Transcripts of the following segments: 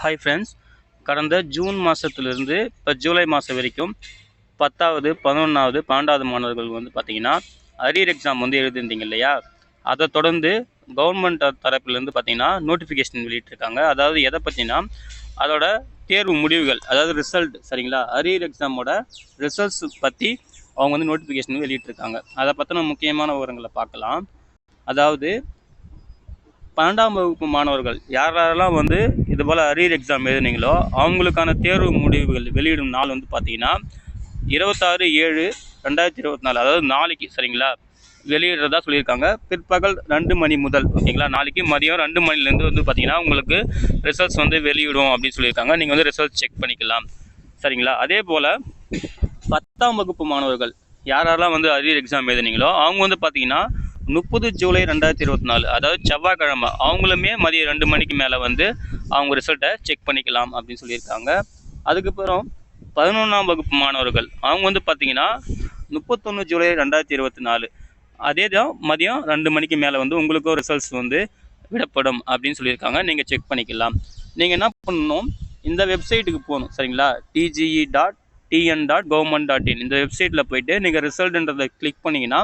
Hi friends, கடந்த June மாதத்துலேருந்து இப்போ ஜூலை மாதம் வரைக்கும் 10வது 11வது 12வது மாணவர்கள் வந்து பார்த்திங்கன்னா அரியர் எக்ஸாம் வந்து எழுதிருந்தீங்க இல்லையா? அதை தொடர்ந்து கவர்மெண்ட் தரப்புலேருந்து பார்த்திங்கன்னா நோட்டிஃபிகேஷன் வெளியிட்டிருக்காங்க. அதாவது எதை பற்றினா அதோட தேர்வு முடிவுகள், அதாவது ரிசல்ட், சரிங்களா? அரியர் எக்ஸாமோட ரிசல்ட்ஸ் பற்றி அவங்க வந்து நோட்டிஃபிகேஷன் வெளியிட்டிருக்காங்க. அதை பற்றின முக்கியமான விவரங்களை பார்க்கலாம். அதாவது 12ஆம் வகுப்பு மாணவர்கள் யாரெல்லாம் வந்து இது போல் அரியர் எக்ஸாம் எழுதுனீங்களோ அவங்களுக்கான தேர்வு முடிவுகள் வெளியிடும் நாள் வந்து பார்த்தீங்கன்னா 26/7/2024, அதாவது நாளைக்கு, சரிங்களா, வெளியிடுறதா சொல்லியிருக்காங்க. பிற்பகல் 2 மணி முதல், ஓகேங்களா, நாளைக்கு மதியம் 2 மணிலேருந்து வந்து பார்த்தீங்கன்னா உங்களுக்கு ரிசல்ட்ஸ் வந்து வெளியிடும் அப்படின்னு சொல்லியிருக்காங்க. நீங்கள் வந்து ரிசல்ட் செக் பண்ணிக்கலாம், சரிங்களா? அதே போல் 10ஆம் வகுப்பு மாணவர்கள் யாரெல்லாம் வந்து அரியர் எக்ஸாம் எழுதுனீங்களோ அவங்க வந்து பார்த்தீங்கன்னா 30 ஜூலை 2024, அதாவது செவ்வாய்க்கிழமை, அவங்களுமே மதியம் 2 மணிக்கு மேலே வந்து அவங்க ரிசல்ட்டை செக் பண்ணிக்கலாம் அப்படின்னு சொல்லியிருக்காங்க. அதுக்கப்புறம் 11ஆம் வகுப்பு மாணவர்கள் அவங்க வந்து பார்த்தீங்கன்னா 31 ஜூலை 2024, அதே தான் மதியம் 2 மணிக்கு மேலே வந்து உங்களுக்கும் ரிசல்ட்ஸ் வந்து விடப்படும் அப்படின்னு சொல்லியிருக்காங்க. நீங்கள் செக் பண்ணிக்கலாம். நீங்கள் என்ன பண்ணணும், இந்த வெப்சைட்டுக்கு போகணும், சரிங்களா? tge.tn.government.in இந்த வெப்சைட்டில் போயிட்டு நீங்கள் ரிசல்ட்ன்றதை கிளிக் பண்ணிங்கன்னா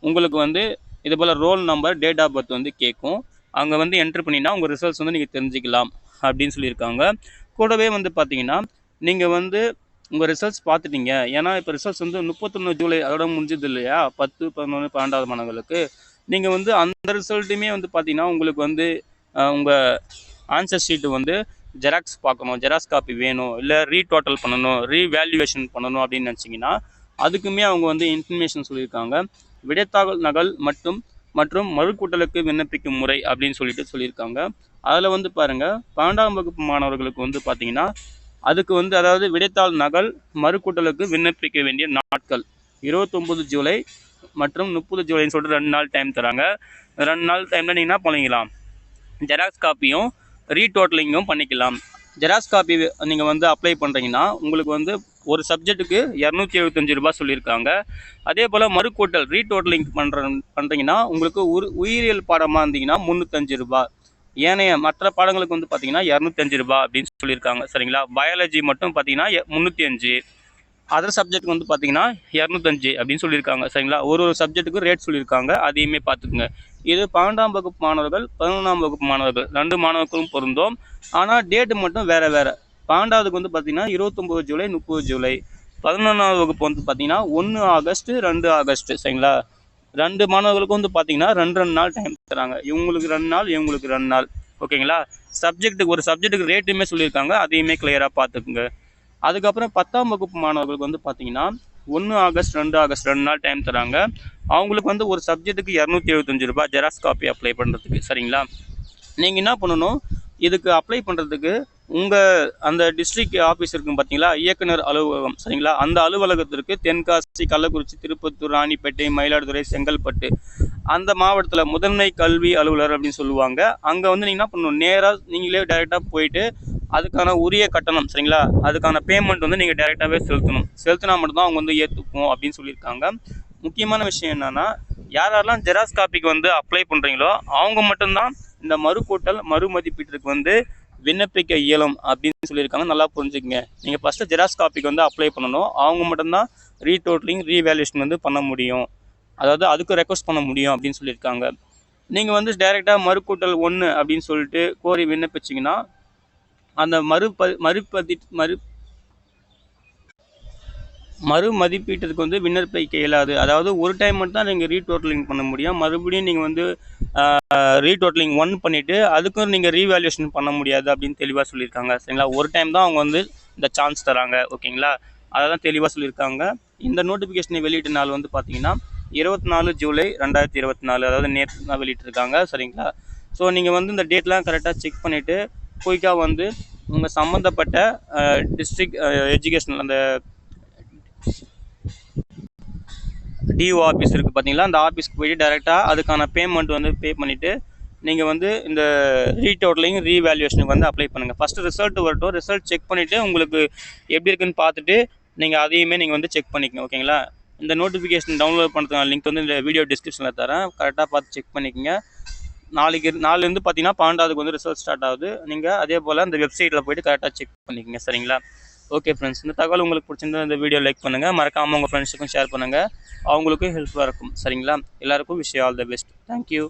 உங்களுக்கு வந்து இது போல் roll number, date of birth வந்து கேட்கும். அங்கே வந்து என்ட்ரு பண்ணினா உங்கள் ரிசல்ட்ஸ் வந்து நீங்கள் தெரிஞ்சுக்கலாம் அப்படின்னு சொல்லியிருக்காங்க. கூடவே வந்து பார்த்தீங்கன்னா நீங்கள் வந்து உங்கள் ரிசல்ட்ஸ் பார்த்துட்டீங்க. ஏன்னா இப்போ ரிசல்ட்ஸ் வந்து 31 ஜூலை அதோட முடிஞ்சது இல்லையா? 10, 11, 12வது மாணவர்களுக்கு நீங்கள் வந்து அந்த ரிசல்ட்டுமே வந்து பார்த்தீங்கன்னா உங்களுக்கு வந்து உங்கள் ஆன்சர் ஷீட்டு வந்து ஜெராக்ஸ் பார்க்கணும், ஜெராக்ஸ் காப்பி வேணும், இல்லை ரீடோட்டல் பண்ணணும், ரீவேல்யூவேஷன் பண்ணணும் அப்படின்னு நினச்சிங்கன்னா அதுக்குமே அவங்க வந்து இன்ஃபர்மேஷன் சொல்லியிருக்காங்க. விடைத்தாள் நகல் மற்றும் மறுக்கூட்டலுக்கு விண்ணப்பிக்கும் முறை அப்படின்னு சொல்லியிருக்காங்க. அதில் வந்து பாருங்கள், 12ஆம் வகுப்பு மாணவர்களுக்கு வந்து பார்த்தீங்கன்னா அதுக்கு வந்து, அதாவது விடைத்தாள் நகல் மறுக்கூட்டலுக்கு விண்ணப்பிக்க வேண்டிய நாட்கள் 29 ஜூலை மற்றும் 30 ஜூலைன்னு சொல்லிட்டு 2 நாள் டைம் தராங்க. 2 நாள் டைமில் நீங்கள் என்ன பண்ணிக்கலாம், ஜெராக்ஸ் காப்பியும் ரீடோட்டலிங்கும் பண்ணிக்கலாம். ஜெராக்ஸ் காப்பி நீங்கள் வந்து அப்ளை பண்ணுறீங்கன்னா உங்களுக்கு வந்து ஒரு சப்ஜெக்ட்டுக்கு 275 ரூபா சொல்லியிருக்காங்க. அதே போல் மறுக்கூட்டல் ரீடோட்டலிங் பண்ணுறீங்கன்னா உங்களுக்கு உயிரியல் பாடமாக இருந்தீங்கன்னா 305 ரூபா, ஏனைய மற்ற பாடங்களுக்கு வந்து பார்த்தீங்கன்னா 205 ரூபா அப்படின்னு சொல்லியிருக்காங்க, சரிங்களா? பயாலஜி மட்டும் பார்த்தீங்கன்னா 305, அதர் சப்ஜெக்ட் வந்து பார்த்தீங்கன்னா 205 அப்படின்னு சொல்லியிருக்காங்க, சரிங்களா? ஒரு சப்ஜெக்ட்டுக்கு ரேட் சொல்லியிருக்காங்க, அதையுமே பார்த்துக்குங்க. இது 12ஆம் வகுப்பு மாணவர்கள், 11ஆம் வகுப்பு மாணவர்கள் 2 மாணவர்களுக்கும் பொருந்தும். ஆனால் டேட்டு மட்டும் வேறு வேறு. 12ஆவதுக்கு வந்து பார்த்தீங்கன்னா 29 ஜூலை 30 ஜூலை, 11ஆவது வகுப்பு வந்து பார்த்தீங்கன்னா 1 ஆகஸ்ட் 2 ஆகஸ்ட், சரிங்களா? 2 மாணவர்களுக்கும் வந்து பார்த்தீங்கன்னா 2 நாள் டைம் தராங்க. இவங்களுக்கு 2 நாள், இவங்களுக்கு 2 நாள், ஓகேங்களா? சப்ஜெக்ட்டுக்கு ஒரு சப்ஜெக்ட்டுக்கு ரேட்டுமே சொல்லியிருக்காங்க, அதையுமே கிளியராக பார்த்துக்குங்க. அதுக்கப்புறம் 10ஆம் வகுப்பு மாணவர்களுக்கு வந்து பார்த்தீங்கன்னா 1 ஆகஸ்ட் 2 ஆகஸ்ட் 2 நாள் டைம் தராங்க. அவங்களுக்கு வந்து ஒரு சப்ஜெக்ட்டுக்கு 275 ரூபா ஜெராக்ஸ் காப்பி அப்ளை பண்ணுறதுக்கு, சரிங்களா? நீங்கள் என்ன பண்ணணும், இதுக்கு அப்ளை பண்ணுறதுக்கு உங்கள் அந்த டிஸ்ட்ரிக்ட் ஆஃபீஸ் இருக்கும் பார்த்தீங்களா, இயக்குனர் அலுவலகம், சரிங்களா? அந்த அலுவலகத்திற்கு தென்காசி, கள்ளக்குறிச்சி, திருப்பத்தூர், ராணிப்பேட்டை, மயிலாடுதுறை, செங்கல்பட்டு அந்த மாவட்டத்தில் முதன்மை கல்வி அலுவலர் அப்படின்னு சொல்லுவாங்க. அங்கே வந்து நீங்கள் என்ன பண்ணணும், நேராக நீங்களே டைரெக்டாக போயிட்டு அதுக்கான உரிய கட்டணம், சரிங்களா, அதுக்கான பேமெண்ட் வந்து நீங்கள் டைரெக்டாகவே செலுத்தினா மட்டும்தான் அவங்க வந்து ஏற்றுப்போம் அப்படின்னு சொல்லியிருக்காங்க. முக்கியமான விஷயம் என்னென்னா, யாரெல்லாம் ஜெராக்ஸ் காப்பிக்கு வந்து அப்ளை பண்ணுறீங்களோ அவங்க மட்டும்தான் இந்த மறுக்கூட்டல் மறுமதிப்பீட்டுக்கு வந்து விண்ணப்பிக்க இயலும் அப்படின்னு சொல்லியிருக்காங்க. நல்லா புரிஞ்சுக்கங்க. நீங்கள் ஃபஸ்ட்டு ஜெராக்ஸ் காப்பிக்கு வந்து அப்ளை பண்ணணும். அவங்க மட்டும்தான் ரீடோட்டலிங் ரீவேல்யூஷன் வந்து பண்ண முடியும், அதாவது அதுக்கு ரெக்வஸ்ட் பண்ண முடியும் அப்படின்னு சொல்லியிருக்காங்க. நீங்கள் வந்து டைரெக்டாக மறுக்கூட்டல் 1 அப்படின்னு சொல்லிட்டு கோரி விண்ணப்பிச்சிங்கன்னா அந்த மறுமதிப்பீட்டுக்கு வந்து விண்ணப்பிக்க இயலாது. அதாவது ஒரு டைம் மட்டும் தான் நீங்கள் ரீடோட்டலிங் பண்ண முடியும். மறுபடியும் நீங்கள் வந்து ரீடோட்டலிங் 1 பண்ணிவிட்டு அதுக்கும் நீங்கள் ரீவேல்யூஷன் பண்ண முடியாது அப்படின்னு தெளிவாக சொல்லியிருக்காங்க, சரிங்களா? ஒரு டைம் தான் அவங்க வந்து இந்த சான்ஸ் தராங்க, ஓகேங்களா? அதை தான் தெளிவாக சொல்லியிருக்காங்க. இந்த நோட்டிஃபிகேஷனை வெளியிட்ட நாள் வந்து பார்த்தீங்கன்னா 24 ஜூலை 2024, அதாவது நேற்று தான் வெளியிட்டிருக்காங்க, சரிங்களா? ஸோ நீங்கள் வந்து இந்த டேட்லாம் கரெக்டாக செக் பண்ணிவிட்டு குயிக்காக வந்து உங்கள் சம்மந்தப்பட்ட டிஸ்ட்ரிக்ட் எஜுகேஷனல் அந்த டிஓ ஆஃபீஸ் இருக்குது பார்த்தீங்களா, அந்த ஆஃபீஸ்க்கு போய்ட்டு டைரெக்டாக அதுக்கான பேமெண்ட் வந்து பே பண்ணிவிட்டு நீங்கள் வந்து இந்த ரீடோட்டலிங் ரீவேல்யூஷனுக்கு வந்து அப்ளை பண்ணுங்கள். ஃபஸ்ட்டு ரிசல்ட் வரட்டும், ரிசல்ட் செக் பண்ணிவிட்டு உங்களுக்கு எப்படி இருக்குன்னு பார்த்துட்டு நீங்கள் அதையுமே நீங்கள் வந்து செக் பண்ணிக்கங்க, ஓகேங்களா? இந்த நோட்டிஃபிகேஷன் டவுன்லோட் பண்ணுறதுக்கான லிங்க் வந்து இந்த வீடியோ டிஸ்கிரிப்ஷனில் தரேன், கரெக்டாக பார்த்து செக் பண்ணிக்கோங்க. நாலுலேருந்து பார்த்தீங்கன்னா 12வது வந்து ரிசல்ட் ஸ்டார்ட் ஆகுது. நீங்கள் அதே போல் அந்த வெப்சைட்டில் போய்ட்டு கரெக்டாக செக் பண்ணிக்கங்க. சரிங்களா? ஓகே ஃப்ரெண்ட்ஸ், இந்த தகவல் உங்களுக்கு பிடிச்சிருந்தா இந்த வீடியோ லைக் பண்ணுங்கள், மறக்காமல் உங்கள் ஃப்ரெண்ட்ஸுக்கும் ஷேர் பண்ணுங்கள், அவங்களுக்கும் ஹெல்ப்ஃபுல்லாக இருக்கும். சரிங்களா? எல்லாருக்கும் wish you all the best. Thank you.